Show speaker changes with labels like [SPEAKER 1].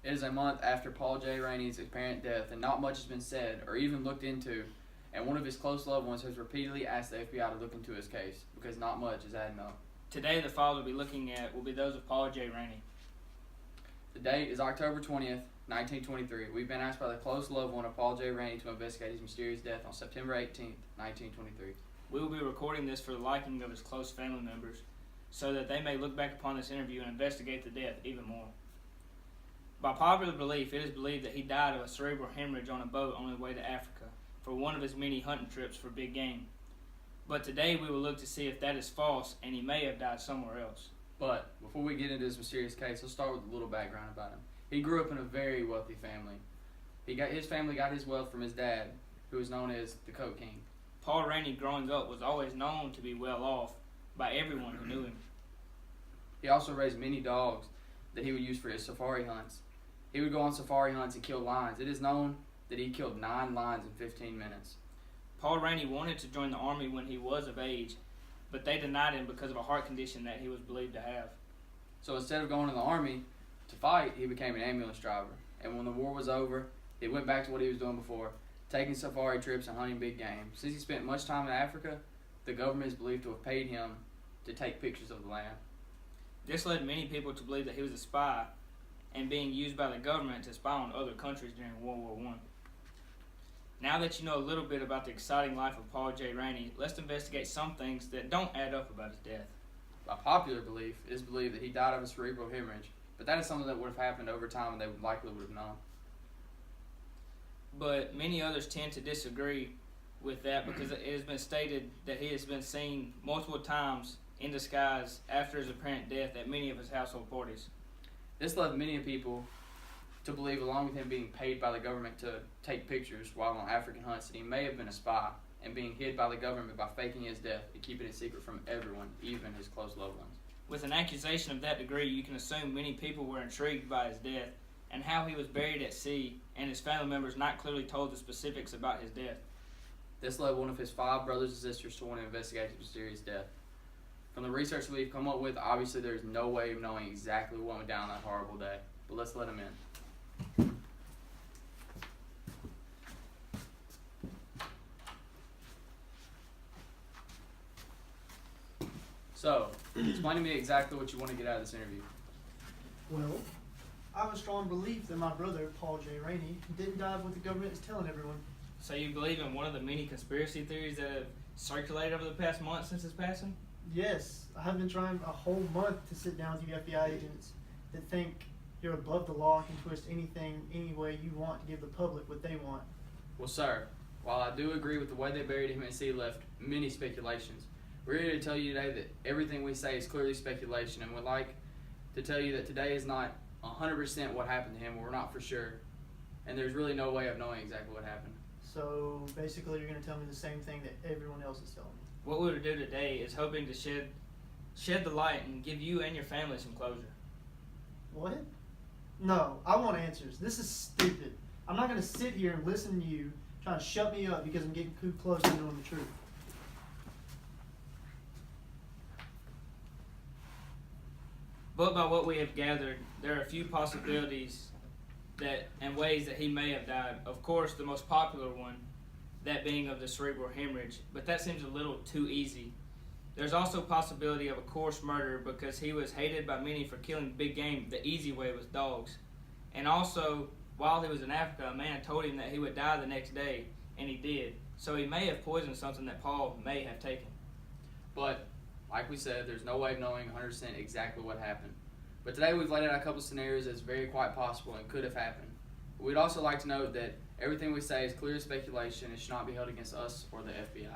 [SPEAKER 1] It is a month after Paul J. Rainey's apparent death, and not much has been said or even looked into, and one of his close loved ones has repeatedly asked the FBI to look into his case, because not much is adding up.
[SPEAKER 2] Today, the files we'll be looking at will be those of Paul J. Rainey.
[SPEAKER 1] The date is October 20th, 1923. We've been asked by the close loved one of Paul J. Rainey to investigate his mysterious death on September 18th, 1923.
[SPEAKER 2] We will be recording this for the liking of his close family members, so that they may look back upon this interview and investigate the death even more. By popular belief, it is believed that he died of a cerebral hemorrhage on a boat on his way to Africa for one of his many hunting trips for big game. But today we will look to see if that is false and he may have died somewhere else.
[SPEAKER 1] But before we get into this mysterious case, let's start with a little background about him. He grew up in a very wealthy family. His family got his wealth from his dad, who was known as the Coke King.
[SPEAKER 2] Paul Rainey, growing up, was always known to be well off by everyone who knew him.
[SPEAKER 1] He also raised many dogs that he would use for his safari hunts. He would go on safari hunts and kill lions. It is known that he killed 9 lions in 15 minutes.
[SPEAKER 2] Paul Rainey wanted to join the army when he was of age, but they denied him because of a heart condition that he was believed to have.
[SPEAKER 1] So instead of going in the army to fight, he became an ambulance driver. And when the war was over, he went back to what he was doing before, taking safari trips and hunting big game. Since he spent much time in Africa, the government is believed to have paid him to take pictures of the land.
[SPEAKER 2] This led many people to believe that he was a spy and being used by the government to spy on other countries during World War I. Now that you know a little bit about the exciting life of Paul J. Rainey, let's investigate some things that don't add up about his death.
[SPEAKER 1] By popular belief, it is believed that he died of a cerebral hemorrhage, but that is something that would have happened over time and they likely would have known.
[SPEAKER 2] But many others tend to disagree with that because it has been stated that he has been seen multiple times in disguise after his apparent death at many of his household parties.
[SPEAKER 1] This led many people to believe, along with him being paid by the government to take pictures while on African hunts, that he may have been a spy and being hid by the government by faking his death and keeping it secret from everyone, even his close loved ones.
[SPEAKER 2] With an accusation of that degree, you can assume many people were intrigued by his death and how he was buried at sea, and his family members not clearly told the specifics about his death.
[SPEAKER 1] This led one of his 5 brothers and sisters to want to investigate his mysterious death. From the research we've come up with, obviously there's no way of knowing exactly what went down that horrible day, but let's let him in. So, explain to me exactly what you want to get out of this interview.
[SPEAKER 3] Well, I have a strong belief that my brother, Paul J. Rainey, didn't die of what the government is telling everyone.
[SPEAKER 2] So you believe in one of the many conspiracy theories that have circulated over the past month since his passing?
[SPEAKER 3] Yes, I have been trying a whole month to sit down with you FBI agents that think you're above the law and can twist anything any way you want to give the public what they want.
[SPEAKER 1] Well, sir, while I do agree with the way they buried him at sea left many speculations, we're here to tell you today that everything we say is clearly speculation, and we'd like to tell you that today is not 100% what happened to him. We're not for sure, and there's really no way of knowing exactly what happened.
[SPEAKER 3] So basically you're going to tell me the same thing that everyone else is telling me.
[SPEAKER 2] What we would do today is hoping to shed the light and give you and your family some closure.
[SPEAKER 3] What? No, I want answers. This is stupid. I'm not going to sit here and listen to you trying to shut me up because I'm getting too close to knowing the truth.
[SPEAKER 2] But by what we have gathered, there are a few possibilities and ways that he may have died. Of course, the most popular one, that being of the cerebral hemorrhage, but that seems a little too easy. There's also possibility of a coarse murder because he was hated by many for killing big game the easy way with dogs. And also, while he was in Africa, a man told him that he would die the next day, and he did. So he may have poisoned something that Paul may have taken.
[SPEAKER 1] But, like we said, there's no way of knowing 100% exactly what happened. But today we've laid out a couple scenarios that's very quite possible and could have happened. We'd also like to note that everything we say is clear speculation and should not be held against us or the FBI.